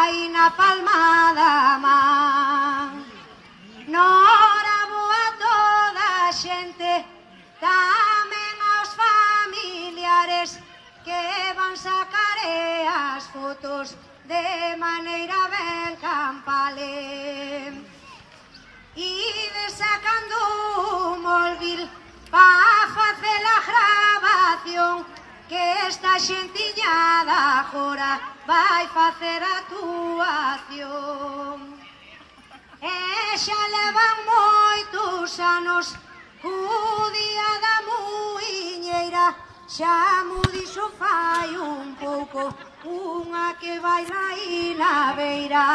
vai na palma da man. Nora boa toda a xente, tamén aos familiares que van sacar as fotos de maneira ben campale. Ide sacando un móvil pa facer a grabación, que esta xentiña da jora vai facer a actuación. E xa levan moitos anos co día da muiñeira, xa mo dixo fai un pouco unha que baila aí na beira.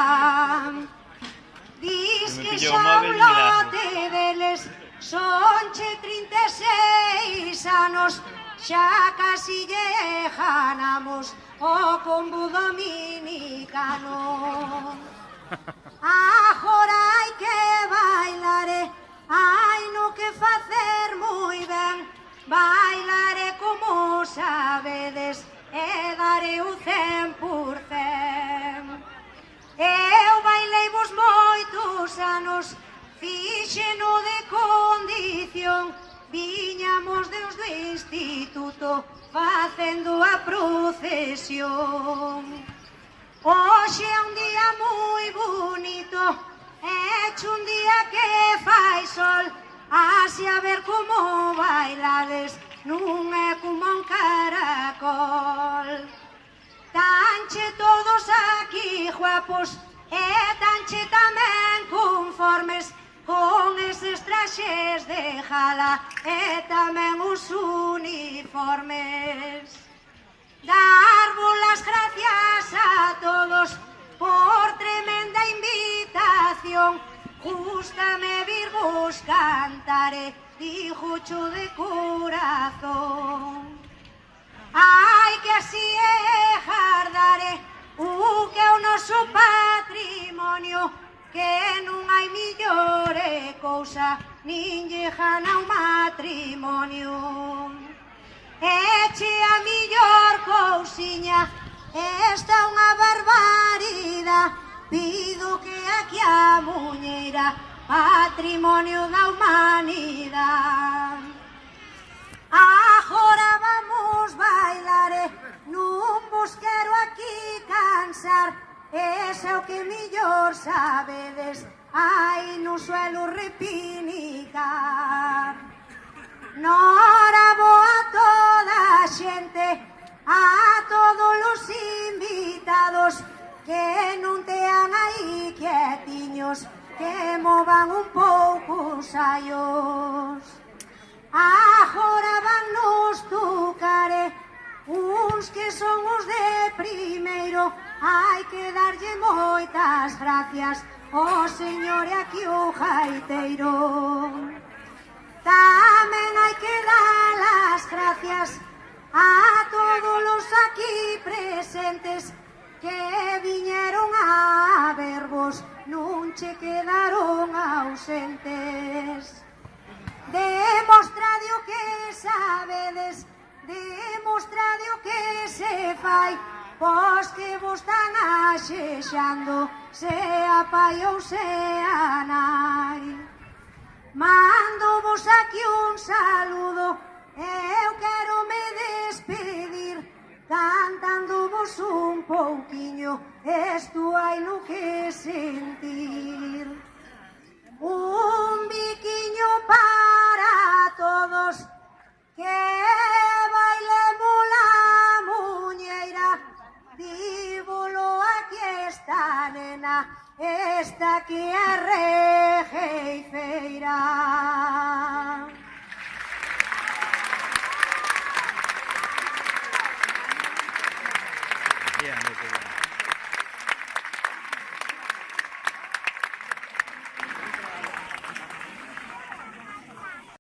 Dis que xa un lote deles sonche 36 anos, xa casi lle ganamos o combo dominicano. Agora hai que bailare, hai no que facer moi ben, bailare como sabedes e dare o 100%. Eu bailei vos moitos anos, fixeno de condición, viñamos deus do instituto facendo a procesión. Hoxe é un día moi bonito, é un día que fai sol, así a ver como bailades, non é como un caracol. Tanche todos aquí guapos e tanche tamén conformes con eses traxes de gala e tamén os uniformes. Darvos las gracias a todos por tremenda invitación, gústame virvos cantare, dijocho de corazón. Ai, que así é jardare o que é o noso patrimonio, que non hai millor cousa, nin lle gana o matrimonio. Eche a millor cousiña, esta é unha barbaridade, pido que aquí a muñeira, patrimonio da humanidade. Agora vamos bailar, non vos quero aquí cansar, ese é o que millor sabedes, ai non suelo repinicar. Nora boa toda a xente, a todos os invitados, que non tean aí quietiños, que movan un pouco os aios. Agora van nos tocar uns que son os de primeiro, hai que darlle moitas gracias ao señor e aquí o gaiteiro. Tamén hai que dar as gracias a todos os aquí presentes que viñeron a vervos, non che quedaron ausentes. Demostrade o que sabedes, demostrade o que se fai, pois que vos están axexando, se a pai ou se a nai. Mando vos aquí un saludo, eu quero me despedir, cantando vos un pouquiño, isto hai no que sentir. Un biquiño para todos, que bailemos la muñeira, dívolo aquí esta nena, esta que é rejeifeira. Bien, muy bien.